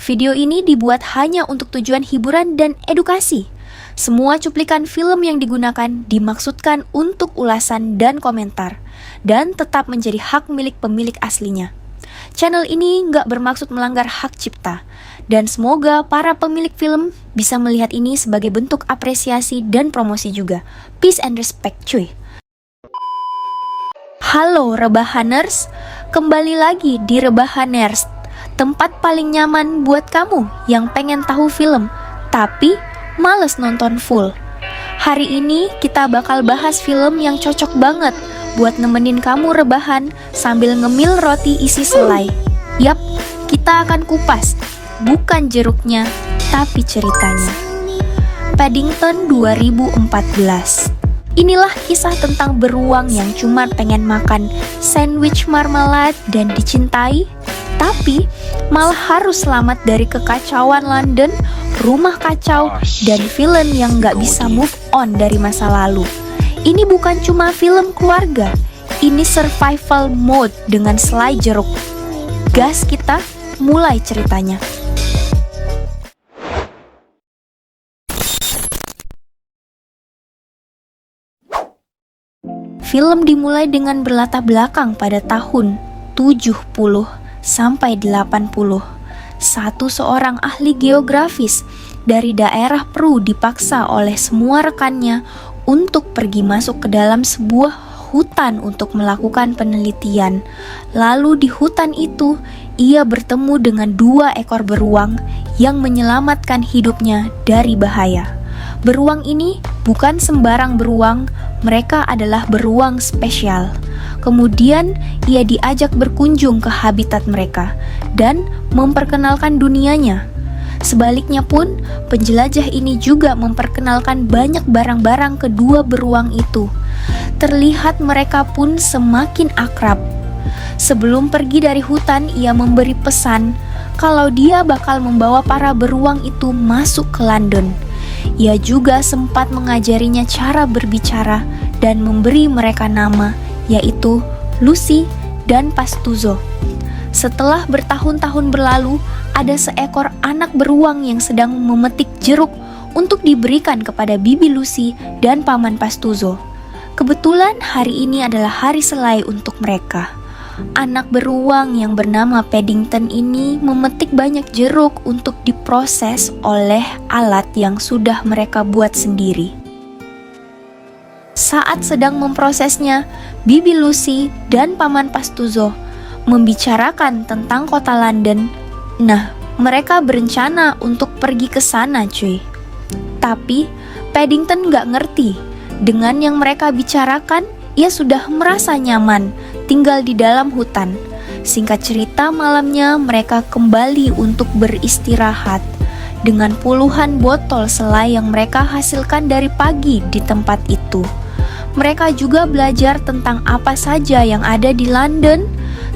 Video ini dibuat hanya untuk tujuan hiburan dan edukasi. Semua cuplikan film yang digunakan dimaksudkan untuk ulasan dan komentar, dan tetap menjadi hak milik pemilik aslinya. Channel ini nggak bermaksud melanggar hak cipta, dan semoga para pemilik film bisa melihat ini sebagai bentuk apresiasi dan promosi juga. Peace and respect cuy. Halo Rebahaners, kembali lagi di Rebahaners, tempat paling nyaman buat kamu yang pengen tahu film, tapi males nonton full. Hari ini kita bakal bahas film yang cocok banget buat nemenin kamu rebahan sambil ngemil roti isi selai. Yap, kita akan kupas, bukan jeruknya, tapi ceritanya. Paddington 2014. Inilah kisah tentang beruang yang cuma pengen makan sandwich marmalade dan dicintai, tapi malah harus selamat dari kekacauan London, rumah kacau, dan villain yang gak bisa move on dari masa lalu. Ini bukan cuma film keluarga, ini survival mode dengan selai jeruk. Gas kita, mulai ceritanya. Film dimulai dengan berlatar belakang pada tahun 70 sampai 80. Seorang ahli geografis dari daerah Peru dipaksa oleh semua rekannya untuk pergi masuk ke dalam sebuah hutan untuk melakukan penelitian. Lalu di hutan itu, ia bertemu dengan 2 ekor beruang yang menyelamatkan hidupnya dari bahaya. Beruang ini bukan sembarang beruang, mereka adalah beruang spesial. Kemudian ia diajak berkunjung ke habitat mereka dan memperkenalkan dunianya. Sebaliknya pun, penjelajah ini juga memperkenalkan banyak barang-barang kedua beruang itu. Terlihat mereka pun semakin akrab. Sebelum pergi dari hutan, ia memberi pesan kalau dia bakal membawa para beruang itu masuk ke London. Ia juga sempat mengajarinya cara berbicara dan memberi mereka nama, yaitu Lucy dan Pastuzo. Setelah bertahun-tahun berlalu, ada seekor anak beruang yang sedang memetik jeruk untuk diberikan kepada Bibi Lucy dan Paman Pastuzo. Kebetulan hari ini adalah hari selai untuk mereka. Anak beruang yang bernama Paddington ini memetik banyak jeruk untuk diproses oleh alat yang sudah mereka buat sendiri. Saat sedang memprosesnya, Bibi Lucy dan Paman Pastuzo membicarakan tentang kota London. Nah, mereka berencana untuk pergi ke sana cuy. Tapi Paddington gak ngerti. Dengan yang mereka bicarakan, ia sudah merasa nyaman tinggal di dalam hutan. Singkat cerita, malamnya mereka kembali untuk beristirahat dengan puluhan botol selai yang mereka hasilkan dari pagi di tempat itu. Mereka juga belajar tentang apa saja yang ada di London,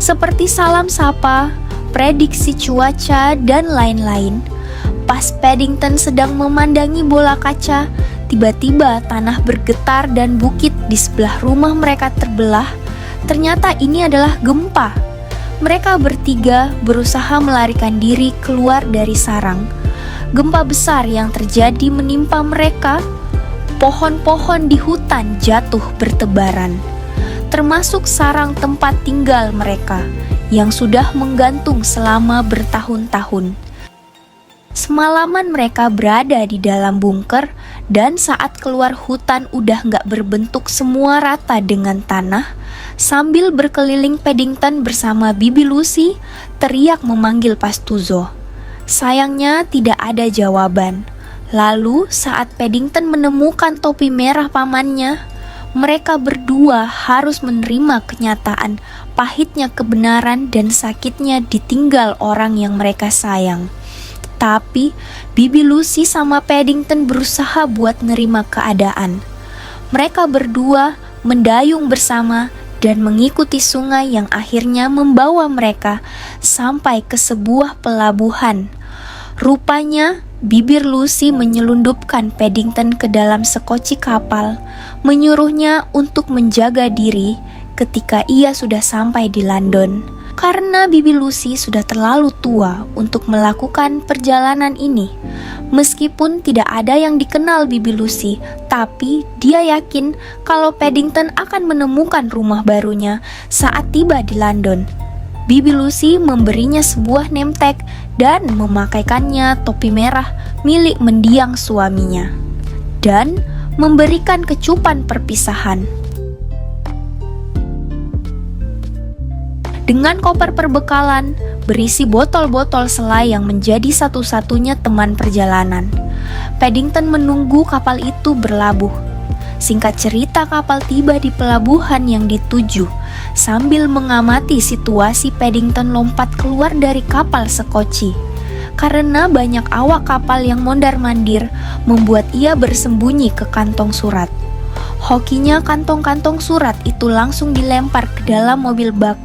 seperti salam sapa, prediksi cuaca, dan lain-lain. Pas Paddington sedang memandangi bola kaca, tiba-tiba tanah bergetar dan bukit di sebelah rumah mereka terbelah. Ternyata ini adalah gempa. Mereka bertiga berusaha melarikan diri keluar dari sarang. Gempa besar yang terjadi menimpa mereka. Pohon-pohon di hutan jatuh bertebaran, termasuk sarang tempat tinggal mereka yang sudah menggantung selama bertahun-tahun. Semalaman mereka berada di dalam bunker, dan saat keluar hutan udah gak berbentuk semua rata dengan tanah. Sambil berkeliling, Paddington bersama Bibi Lucy teriak memanggil Pastuzo. Sayangnya tidak ada jawaban. Lalu saat Paddington menemukan topi merah pamannya, mereka berdua harus menerima kenyataan pahitnya kebenaran dan sakitnya ditinggal orang yang mereka sayang. Tapi Bibi Lucy sama Paddington berusaha buat nerima keadaan. Mereka berdua mendayung bersama dan mengikuti sungai yang akhirnya membawa mereka sampai ke sebuah pelabuhan. Rupanya bibir Lucy menyelundupkan Paddington ke dalam sekoci kapal, menyuruhnya untuk menjaga diri ketika ia sudah sampai di London. Karena Bibi Lucy sudah terlalu tua untuk melakukan perjalanan ini. Meskipun tidak ada yang dikenal Bibi Lucy, tapi dia yakin kalau Paddington akan menemukan rumah barunya saat tiba di London. Bibi Lucy memberinya sebuah name tag dan memakaikannya topi merah milik mendiang suaminya, dan memberikan kecupan perpisahan. Dengan koper perbekalan berisi botol-botol selai yang menjadi satu-satunya teman perjalanan, Paddington menunggu kapal itu berlabuh. Singkat cerita, kapal tiba di pelabuhan yang dituju. Sambil mengamati situasi, Paddington lompat keluar dari kapal sekoci. Karena banyak awak kapal yang mondar-mandir, membuat ia bersembunyi ke kantong surat. Hokinya, kantong-kantong surat itu langsung dilempar ke dalam mobil bak.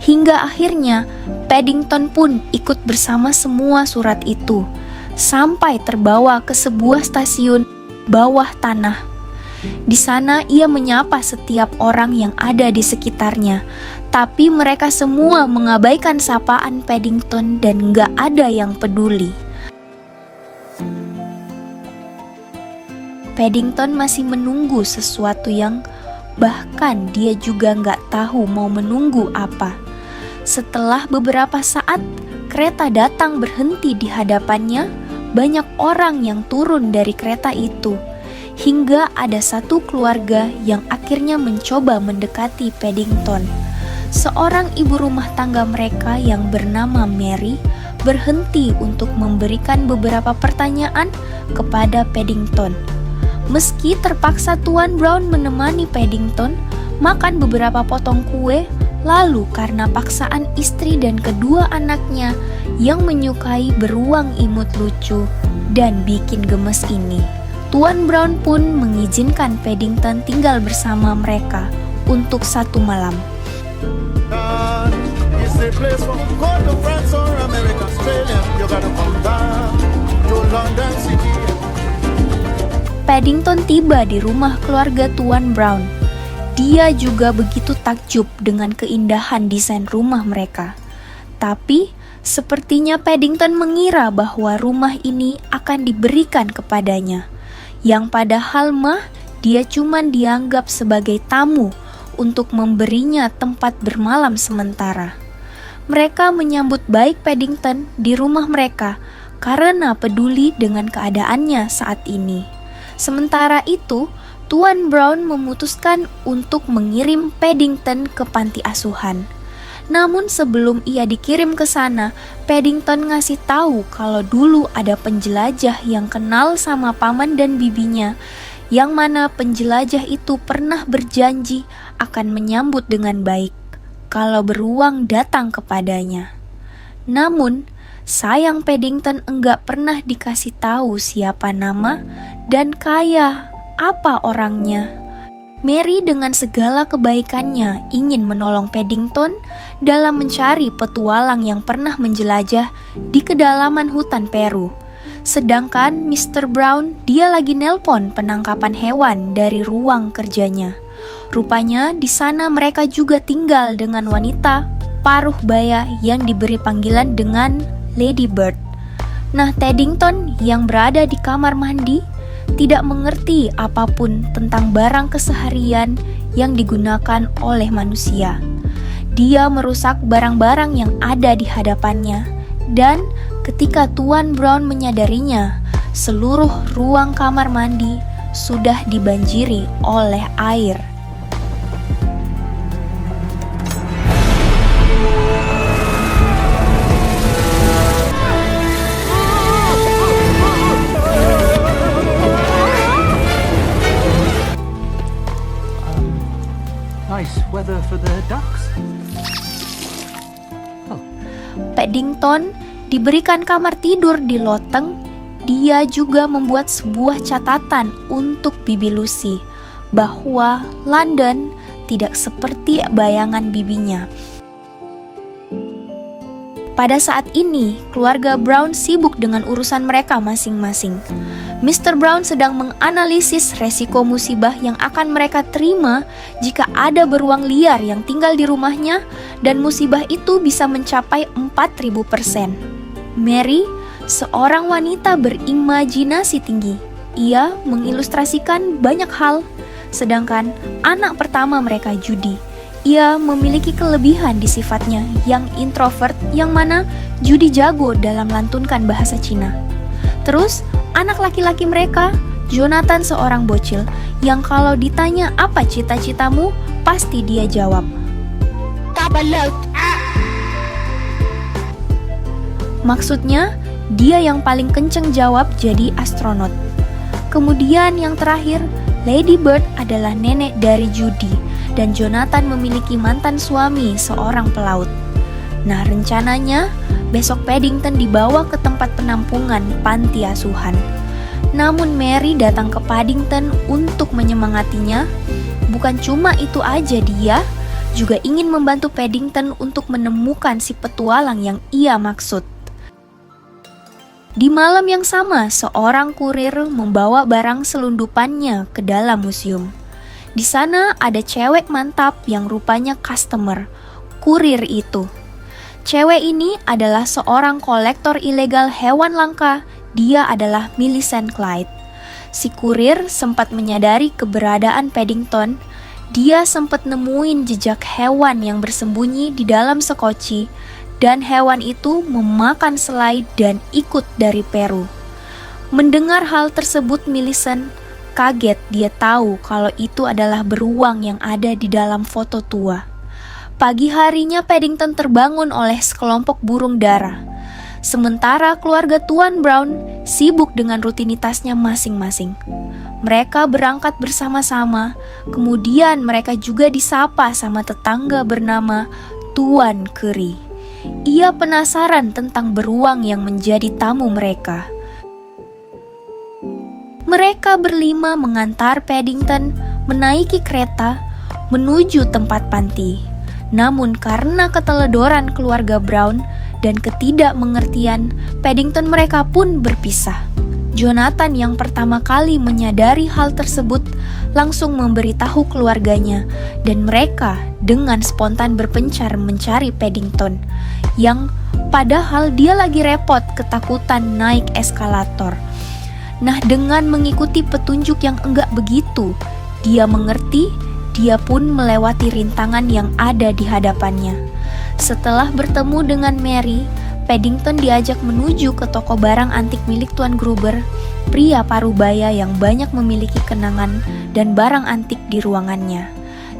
Hingga akhirnya Paddington pun ikut bersama semua surat itu, sampai terbawa ke sebuah stasiun bawah tanah. Di sana ia menyapa setiap orang yang ada di sekitarnya, tapi mereka semua mengabaikan sapaan Paddington dan gak ada yang peduli. Paddington masih menunggu sesuatu yang bahkan dia juga gak tahu mau menunggu apa. Setelah beberapa saat, kereta datang berhenti di hadapannya. Banyak orang yang turun dari kereta itu, hingga ada satu keluarga yang akhirnya mencoba mendekati Paddington. Seorang ibu rumah tangga mereka yang bernama Mary berhenti untuk memberikan beberapa pertanyaan kepada Paddington. Meski terpaksa Tuan Brown menemani Paddington makan beberapa potong kue, lalu karena paksaan istri dan kedua anaknya yang menyukai beruang imut lucu dan bikin gemes ini, Tuan Brown pun mengizinkan Paddington tinggal bersama mereka untuk 1 malam. Paddington tiba di rumah keluarga Tuan Brown. Dia juga begitu takjub dengan keindahan desain rumah mereka. Tapi sepertinya Paddington mengira bahwa rumah ini akan diberikan kepadanya, yang padahal mah dia cuma dianggap sebagai tamu untuk memberinya tempat bermalam sementara. Mereka menyambut baik Paddington di rumah mereka karena peduli dengan keadaannya saat ini. Sementara itu, Tuan Brown memutuskan untuk mengirim Paddington ke panti asuhan. Namun sebelum ia dikirim ke sana, Paddington ngasih tahu kalau dulu ada penjelajah yang kenal sama paman dan bibinya, yang mana penjelajah itu pernah berjanji akan menyambut dengan baik kalau beruang datang kepadanya. Namun, sayang Paddington enggak pernah dikasih tahu siapa nama dan kaya apa orangnya. Mary dengan segala kebaikannya ingin menolong Paddington dalam mencari petualang yang pernah menjelajah di kedalaman hutan Peru. Sedangkan Mr. Brown, dia lagi nelpon penangkapan hewan dari ruang kerjanya. Rupanya di sana mereka juga tinggal dengan wanita paruh baya yang diberi panggilan dengan Lady Bird. Nah, Paddington yang berada di kamar mandi tidak mengerti apapun tentang barang keseharian yang digunakan oleh manusia. Dia merusak barang-barang yang ada di hadapannya, dan ketika Tuan Brown menyadarinya, seluruh ruang kamar mandi sudah dibanjiri oleh air. Nice weather for the ducks. Paddington diberikan kamar tidur di loteng. Dia juga membuat sebuah catatan untuk Bibi Lucy bahwa London tidak seperti bayangan bibinya. Pada saat ini, keluarga Brown sibuk dengan urusan mereka masing-masing. Mr. Brown sedang menganalisis resiko musibah yang akan mereka terima jika ada beruang liar yang tinggal di rumahnya dan musibah itu bisa mencapai 4000%. Mary, seorang wanita berimajinasi tinggi. Ia mengilustrasikan banyak hal, sedangkan anak pertama mereka, Judy, ia memiliki kelebihan di sifatnya yang introvert, yang mana Judy jago dalam lantunkan bahasa Cina. Terus, anak laki-laki mereka, Jonathan, seorang bocil yang kalau ditanya apa cita-citamu, pasti dia jawab, kapal laut. Maksudnya, dia yang paling kenceng jawab jadi astronot. Kemudian yang terakhir, Lady Bird adalah nenek dari Judy, dan Jonathan memiliki mantan suami, seorang pelaut. Nah, rencananya besok Paddington dibawa ke tempat penampungan panti asuhan. Namun Mary datang ke Paddington untuk menyemangatinya. Bukan cuma itu aja, dia juga ingin membantu Paddington untuk menemukan si petualang yang ia maksud. Di malam yang sama, seorang kurir membawa barang selundupannya ke dalam museum. Di sana ada cewek mantap yang rupanya customer, kurir itu. Cewek ini adalah seorang kolektor ilegal hewan langka. Dia adalah Millicent Clyde. Si kurir sempat menyadari keberadaan Paddington. Dia sempat nemuin jejak hewan yang bersembunyi di dalam sekoci, dan hewan itu memakan selai dan ikut dari Peru. Mendengar hal tersebut, Millicent kaget. Dia tahu kalau itu adalah beruang yang ada di dalam foto tua. Pagi harinya Paddington terbangun oleh sekelompok burung dara. Sementara keluarga Tuan Brown sibuk dengan rutinitasnya masing-masing. Mereka berangkat bersama-sama, kemudian mereka juga disapa sama tetangga bernama Tuan Keri. Ia penasaran tentang beruang yang menjadi tamu mereka. Mereka berlima mengantar Paddington menaiki kereta menuju tempat panti. Namun karena keteledoran keluarga Brown dan ketidakmengertian, Paddington mereka pun berpisah. Jonathan yang pertama kali menyadari hal tersebut langsung memberitahu keluarganya, dan mereka dengan spontan berpencar mencari Paddington yang padahal dia lagi repot ketakutan naik eskalator. Nah, dengan mengikuti petunjuk yang enggak begitu, dia mengerti, dia pun melewati rintangan yang ada di hadapannya. Setelah bertemu dengan Mary, Paddington diajak menuju ke toko barang antik milik Tuan Gruber, pria parubaya yang banyak memiliki kenangan dan barang antik di ruangannya.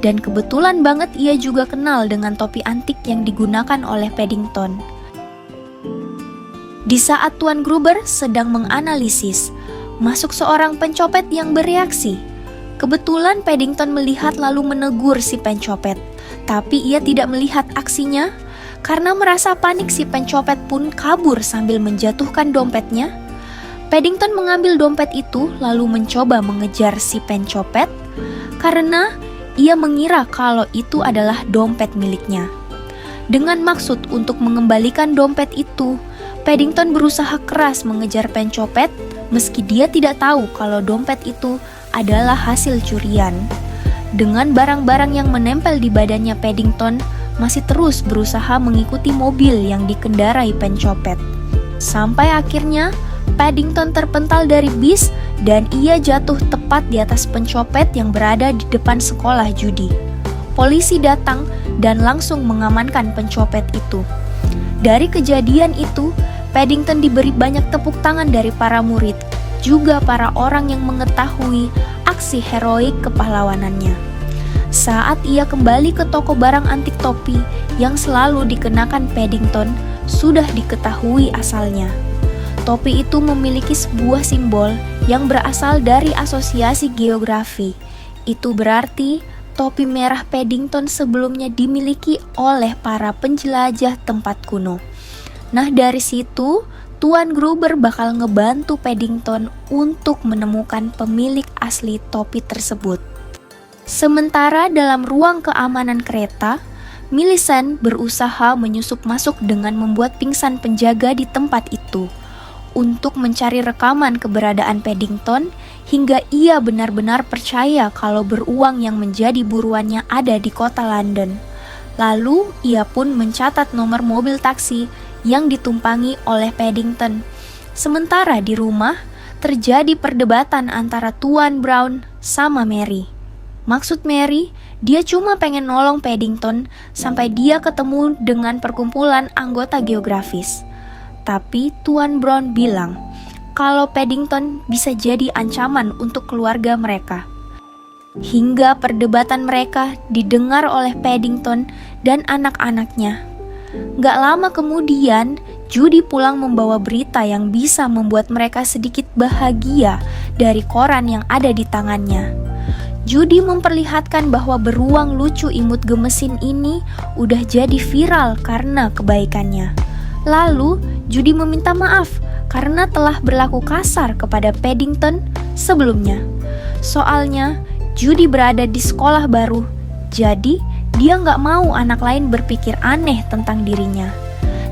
Dan kebetulan banget ia juga kenal dengan topi antik yang digunakan oleh Paddington. Di saat Tuan Gruber sedang menganalisis, masuk seorang pencopet yang bereaksi. Kebetulan Paddington melihat lalu menegur si pencopet, tapi ia tidak melihat aksinya. Karena merasa panik, si pencopet pun kabur sambil menjatuhkan dompetnya. Paddington mengambil dompet itu lalu mencoba mengejar si pencopet karena ia mengira kalau itu adalah dompet miliknya. Dengan maksud untuk mengembalikan dompet itu, Paddington berusaha keras mengejar pencopet meski dia tidak tahu kalau dompet itu adalah hasil curian. Dengan barang-barang yang menempel di badannya, Paddington masih terus berusaha mengikuti mobil yang dikendarai pencopet. Sampai akhirnya Paddington terpental dari bis dan ia jatuh tepat di atas pencopet yang berada di depan sekolah Judy. Polisi datang dan langsung mengamankan pencopet itu. Dari kejadian itu, Paddington diberi banyak tepuk tangan dari para murid, juga para orang yang mengetahui aksi heroik kepahlawanannya. Saat ia kembali ke toko barang antik, topi yang selalu dikenakan Paddington sudah diketahui asalnya. Topi itu memiliki sebuah simbol yang berasal dari asosiasi geografi. Itu berarti topi merah Paddington sebelumnya dimiliki oleh para penjelajah tempat kuno. Nah, dari situ Tuan Gruber bakal ngebantu Paddington untuk menemukan pemilik asli topi tersebut. Sementara dalam ruang keamanan kereta, Millicent berusaha menyusup masuk dengan membuat pingsan penjaga di tempat itu untuk mencari rekaman keberadaan Paddington hingga ia benar-benar percaya kalau beruang yang menjadi buruannya ada di kota London. Lalu ia pun mencatat nomor mobil taksi yang ditumpangi oleh Paddington. Sementara di rumah terjadi perdebatan antara Tuan Brown sama Mary. Maksud Mary, dia cuma pengen nolong Paddington sampai dia ketemu dengan perkumpulan anggota geografis. Tapi Tuan Brown bilang kalau Paddington bisa jadi ancaman untuk keluarga mereka. Hingga perdebatan mereka didengar oleh Paddington dan anak-anaknya. Gak lama kemudian, Judy pulang membawa berita yang bisa membuat mereka sedikit bahagia dari koran yang ada di tangannya. Judy memperlihatkan bahwa beruang lucu imut gemesin ini udah jadi viral karena kebaikannya. Lalu, Judy meminta maaf karena telah berlaku kasar kepada Paddington sebelumnya. Soalnya, Judy berada di sekolah baru, jadi dia nggak mau anak lain berpikir aneh tentang dirinya.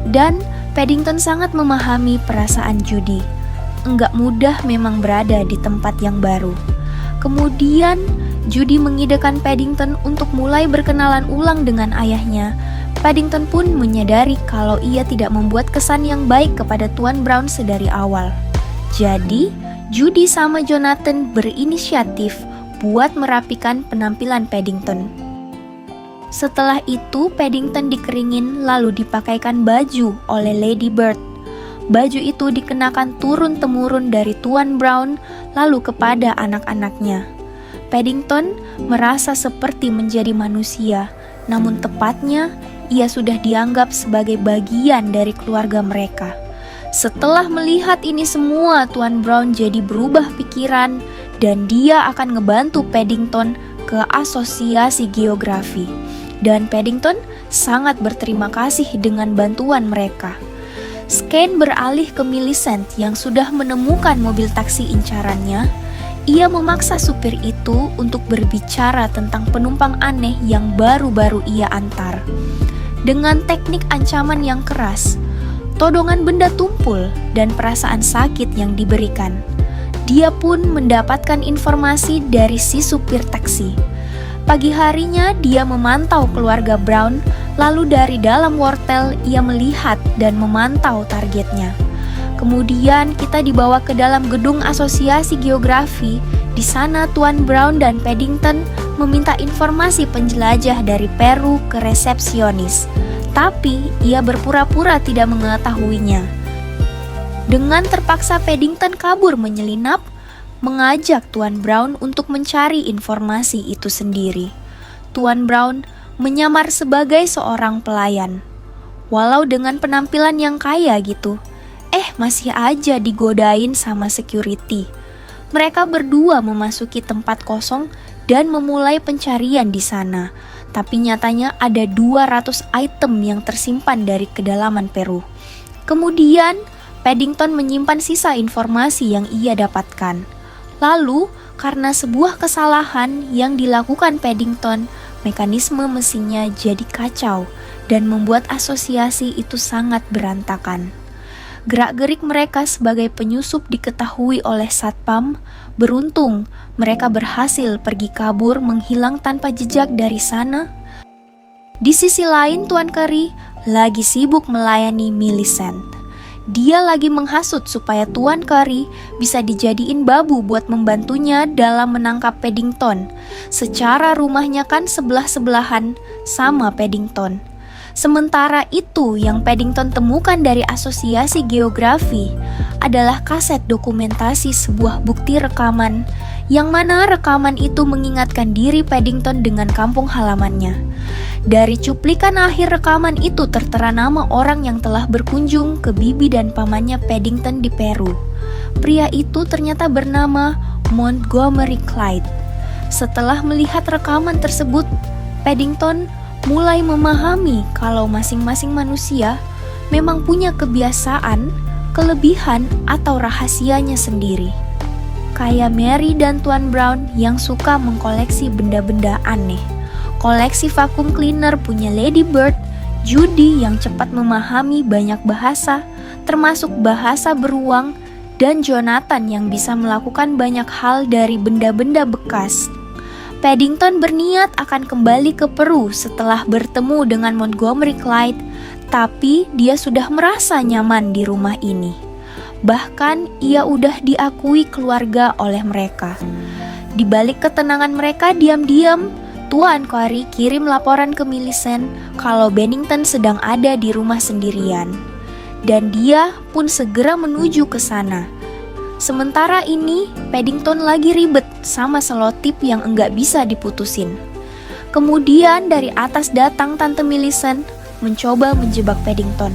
Dan Paddington sangat memahami perasaan Judy. Nggak mudah memang berada di tempat yang baru. Kemudian, Judy mengidekan Paddington untuk mulai berkenalan ulang dengan ayahnya. Paddington pun menyadari kalau ia tidak membuat kesan yang baik kepada Tuan Brown sedari awal. Jadi, Judy sama Jonathan berinisiatif buat merapikan penampilan Paddington. Setelah itu, Paddington dikeringin lalu dipakaikan baju oleh Lady Bird. Baju itu dikenakan turun-temurun dari Tuan Brown lalu kepada anak-anaknya. Paddington merasa seperti menjadi manusia, namun tepatnya ia sudah dianggap sebagai bagian dari keluarga mereka. Setelah melihat ini semua, Tuan Brown jadi berubah pikiran dan dia akan ngebantu Paddington ke asosiasi geografi. Dan Paddington sangat berterima kasih dengan bantuan mereka. Skane beralih ke Millicent yang sudah menemukan mobil taksi incarannya. Ia memaksa supir itu untuk berbicara tentang penumpang aneh yang baru-baru ia antar. Dengan teknik ancaman yang keras, todongan benda tumpul, dan perasaan sakit yang diberikan. Dia pun mendapatkan informasi dari si supir taksi. Pagi harinya dia memantau keluarga Brown, lalu dari dalam wortel ia melihat dan memantau targetnya. Kemudian kita dibawa ke dalam gedung asosiasi geografi. Di sana Tuan Brown dan Paddington meminta informasi penjelajah dari Peru ke resepsionis. Tapi ia berpura-pura tidak mengetahuinya. Dengan terpaksa Paddington kabur menyelinap, mengajak Tuan Brown untuk mencari informasi itu sendiri. Tuan Brown menyamar sebagai seorang pelayan. Walau dengan penampilan yang kaya gitu, masih aja digodain sama security. Mereka berdua memasuki tempat kosong dan memulai pencarian di sana. Tapi nyatanya ada 200 item yang tersimpan dari kedalaman Peru. Kemudian, Paddington menyimpan sisa informasi yang ia dapatkan. Lalu, karena sebuah kesalahan yang dilakukan Paddington, mekanisme mesinnya jadi kacau dan membuat asosiasi itu sangat berantakan. Gerak-gerik mereka sebagai penyusup diketahui oleh Satpam. Beruntung, mereka berhasil pergi kabur menghilang tanpa jejak dari sana. Di sisi lain, Tuan Curry lagi sibuk melayani Millicent. Dia lagi menghasut supaya Tuan Curry bisa dijadiin babu buat membantunya dalam menangkap Paddington. Secara rumahnya kan sebelah-sebelahan sama Paddington. Sementara itu, yang Paddington temukan dari asosiasi geografi adalah kaset dokumentasi sebuah bukti rekaman, yang mana rekaman itu mengingatkan diri Paddington dengan kampung halamannya. Dari cuplikan akhir rekaman itu tertera nama orang yang telah berkunjung ke bibi dan pamannya Paddington di Peru. Pria itu ternyata bernama Montgomery Clyde. Setelah melihat rekaman tersebut, Paddington mulai memahami kalau masing-masing manusia memang punya kebiasaan, kelebihan, atau rahasianya sendiri. Kayak Mary dan Tuan Brown yang suka mengkoleksi benda-benda aneh. koleksi vacuum cleaner punya Lady Bird, Judy yang cepat memahami banyak bahasa, termasuk bahasa beruang, dan Jonathan yang bisa melakukan banyak hal dari benda-benda bekas. Paddington berniat akan kembali ke Peru setelah bertemu dengan Montgomery Clyde, tapi dia sudah merasa nyaman di rumah ini. Bahkan ia udah diakui keluarga oleh mereka. Di balik ketenangan mereka, diam-diam Tuan Quarry kirim laporan ke Millicent kalau Bennington sedang ada di rumah sendirian. Dan dia pun segera menuju ke sana. Sementara ini, Paddington lagi ribet sama selotip yang enggak bisa diputusin. Kemudian dari atas datang Tante Millicent mencoba menjebak Paddington.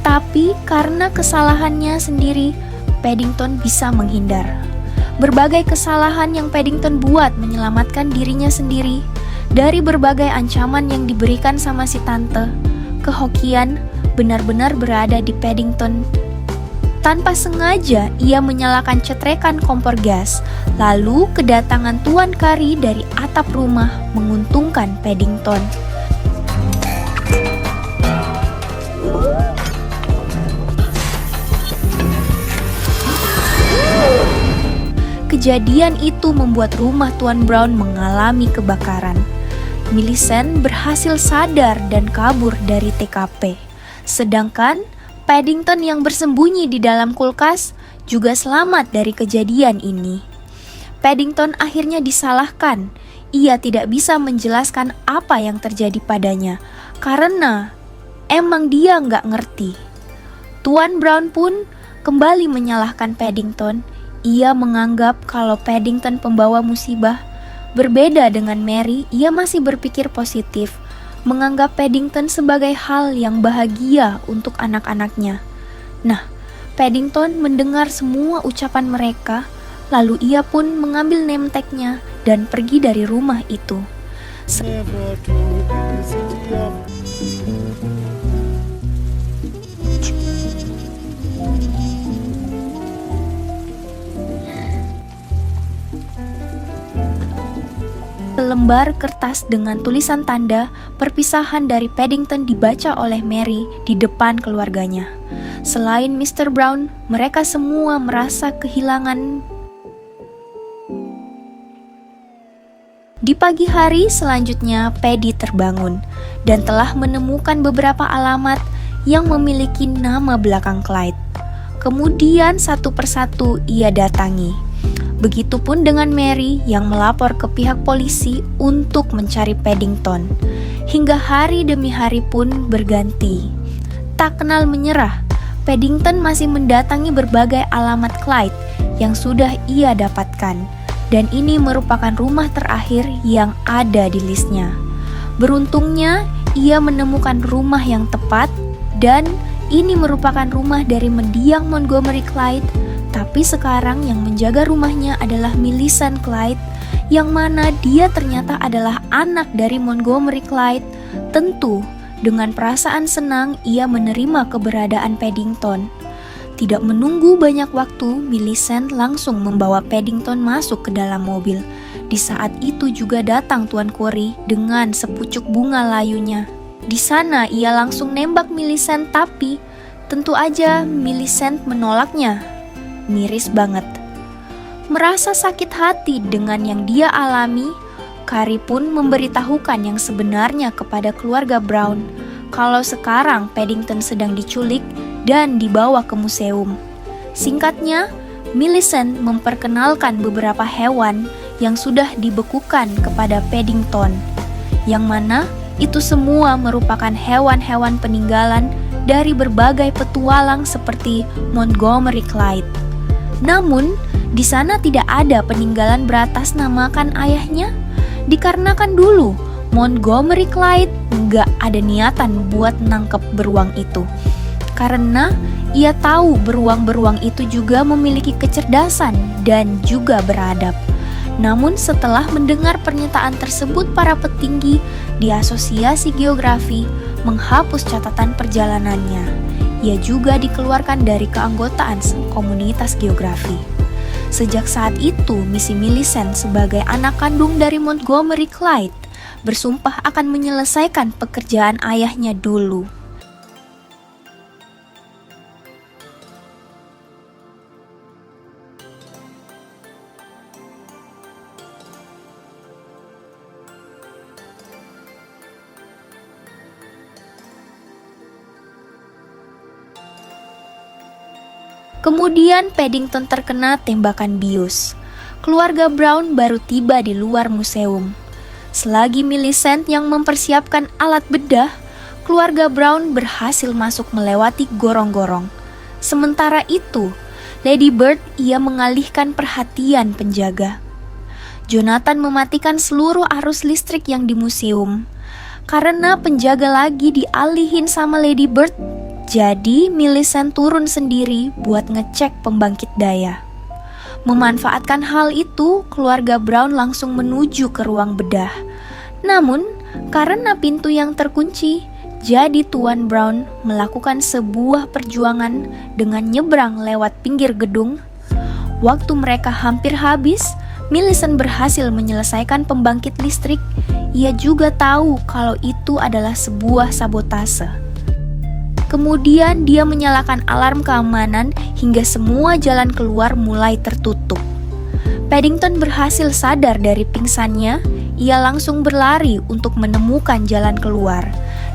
Tapi karena kesalahannya sendiri, Paddington bisa menghindar. Berbagai kesalahan yang Paddington buat menyelamatkan dirinya sendiri dari berbagai ancaman yang diberikan sama si tante. Kehokian benar-benar berada di Paddington. Tanpa sengaja, ia menyalakan cetrekan kompor gas. Lalu kedatangan Tuan Quarry dari atap rumah menguntungkan Paddington. Kejadian itu membuat rumah Tuan Brown mengalami kebakaran. Millicent berhasil sadar dan kabur dari TKP. Sedangkan Paddington yang bersembunyi di dalam kulkas juga selamat dari kejadian ini. Paddington akhirnya disalahkan. Ia tidak bisa menjelaskan apa yang terjadi padanya karena emang dia nggak ngerti. Tuan Brown pun kembali menyalahkan Paddington. Ia menganggap kalau Paddington pembawa musibah. Berbeda dengan Mary, ia masih berpikir positif, menganggap Paddington sebagai hal yang bahagia untuk anak-anaknya. Nah, Paddington mendengar semua ucapan mereka, lalu ia pun mengambil name tag-nya dan pergi dari rumah itu. Selembar kertas dengan tulisan tanda perpisahan dari Paddington dibaca oleh Mary di depan keluarganya. Selain Mr. Brown, mereka semua merasa kehilangan. Di pagi hari selanjutnya, Paddy terbangun dan telah menemukan beberapa alamat yang memiliki nama belakang Clyde. Kemudian satu persatu ia datangi. Begitupun dengan Mary yang melapor ke pihak polisi untuk mencari Paddington. Hingga hari demi hari pun berganti. Tak kenal menyerah, Paddington masih mendatangi berbagai alamat Clyde yang sudah ia dapatkan. Dan ini merupakan rumah terakhir yang ada di listnya. Beruntungnya, ia menemukan rumah yang tepat dan ini merupakan rumah dari mendiang Montgomery Clyde. Tapi sekarang yang menjaga rumahnya adalah Millicent Clyde, yang mana dia ternyata adalah anak dari Montgomery Clyde. Tentu, dengan perasaan senang ia menerima keberadaan Paddington. Tidak menunggu banyak waktu, Millicent langsung membawa Paddington masuk ke dalam mobil. Di saat itu juga datang Tuan Quarry dengan sepucuk bunga layunya. Di sana ia langsung nembak Millicent, tapi tentu aja Millicent menolaknya. Miris banget. Merasa sakit hati dengan yang dia alami, Quarry pun memberitahukan yang sebenarnya kepada keluarga Brown, kalau sekarang Paddington sedang diculik dan dibawa ke museum. Singkatnya, Millicent memperkenalkan beberapa hewan yang sudah dibekukan kepada Paddington, yang mana itu semua merupakan hewan-hewan peninggalan dari berbagai petualang seperti Montgomery Clyde. Namun, di sana tidak ada peninggalan beratasnamakan ayahnya, dikarenakan dulu Montgomery Clyde nggak ada niatan buat nangkep beruang itu. Karena ia tahu beruang-beruang itu juga memiliki kecerdasan dan juga beradab. Namun setelah mendengar pernyataan tersebut, para petinggi di Asosiasi Geografi menghapus catatan perjalanannya. Ia juga dikeluarkan dari keanggotaan komunitas geografi. Sejak saat itu, misi Millicent sebagai anak kandung dari Montgomery Clyde bersumpah akan menyelesaikan pekerjaan ayahnya dulu. Kemudian Paddington terkena tembakan bius. Keluarga Brown baru tiba di luar museum. Selagi Millicent yang mempersiapkan alat bedah, keluarga Brown berhasil masuk melewati gorong-gorong. Sementara itu, Lady Bird ia mengalihkan perhatian penjaga. Jonathan mematikan seluruh arus listrik yang di museum. Karena penjaga lagi dialihin sama Lady Bird, jadi Millicent turun sendiri buat ngecek pembangkit daya. Memanfaatkan hal itu, keluarga Brown langsung menuju ke ruang bedah. Namun, karena pintu yang terkunci, jadi Tuan Brown melakukan sebuah perjuangan dengan nyebrang lewat pinggir gedung. Waktu mereka hampir habis, Millicent berhasil menyelesaikan pembangkit listrik. Ia juga tahu kalau itu adalah sebuah sabotase. Kemudian dia menyalakan alarm keamanan hingga semua jalan keluar mulai tertutup. Paddington berhasil sadar dari pingsannya. Ia langsung berlari untuk menemukan jalan keluar.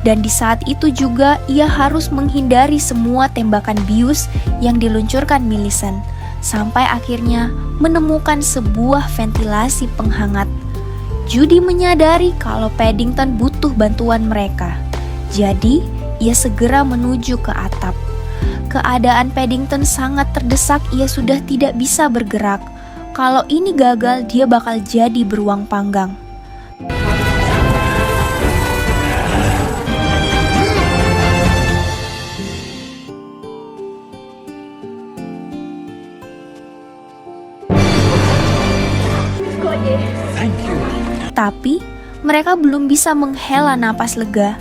Dan di saat itu juga ia harus menghindari semua tembakan bius yang diluncurkan Millicent, sampai akhirnya menemukan sebuah ventilasi penghangat. Judy menyadari kalau Paddington butuh bantuan mereka. Jadi ia segera menuju ke atap. Keadaan Paddington sangat terdesak, ia sudah tidak bisa bergerak. Kalau ini gagal, dia bakal jadi beruang panggang. Tapi mereka belum bisa menghela napas lega.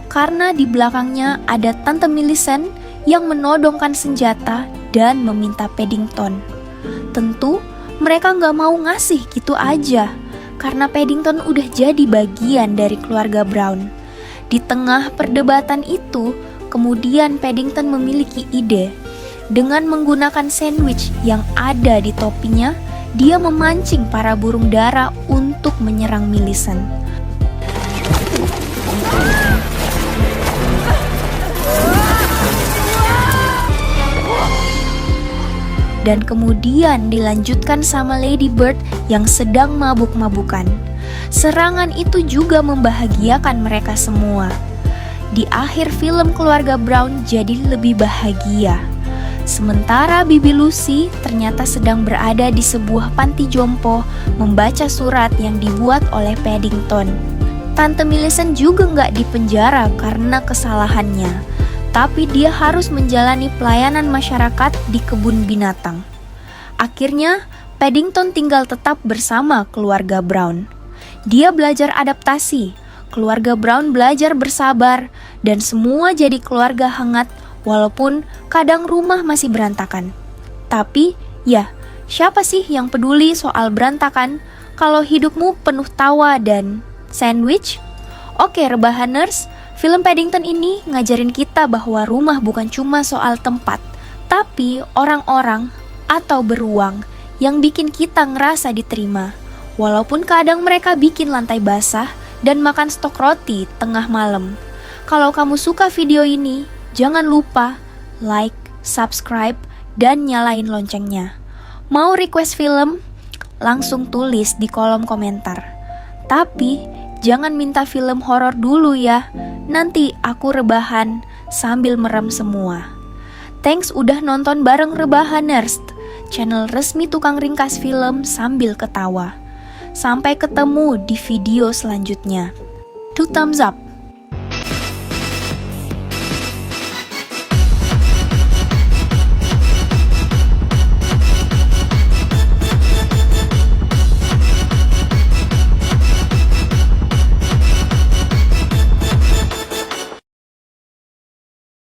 Karena di belakangnya ada Tante Millicent yang menodongkan senjata dan meminta Paddington. Tentu mereka gak mau ngasih gitu aja, karena Paddington udah jadi bagian dari keluarga Brown. Di tengah perdebatan itu, kemudian Paddington memiliki ide. Dengan menggunakan sandwich yang ada di topinya, dia memancing para burung dara untuk menyerang Millicent. Dan kemudian dilanjutkan sama Lady Bird yang sedang mabuk-mabukan. Serangan itu juga membahagiakan mereka semua. Di akhir film, keluarga Brown jadi lebih bahagia. Sementara Bibi Lucy ternyata sedang berada di sebuah panti jompo membaca surat yang dibuat oleh Paddington. Tante Millicent juga nggak dipenjara karena kesalahannya, tapi dia harus menjalani pelayanan masyarakat di kebun binatang. Akhirnya, Paddington tinggal tetap bersama keluarga Brown. Dia belajar adaptasi, keluarga Brown belajar bersabar, dan semua jadi keluarga hangat walaupun kadang rumah masih berantakan. Tapi, ya, siapa sih yang peduli soal berantakan kalau hidupmu penuh tawa dan sandwich? Oke, rebahaners, film Paddington ini ngajarin kita bahwa rumah bukan cuma soal tempat, tapi orang-orang atau beruang yang bikin kita ngerasa diterima. Walaupun kadang mereka bikin lantai basah dan makan stok roti tengah malam. Kalau kamu suka video ini, jangan lupa like, subscribe, dan nyalain loncengnya. Mau request film? Langsung tulis di kolom komentar. Tapi jangan minta film horor dulu ya. Nanti aku rebahan sambil merem semua. Thanks udah nonton bareng Rebahaners, channel resmi tukang ringkas film sambil ketawa. Sampai ketemu di video selanjutnya. 2 thumbs up.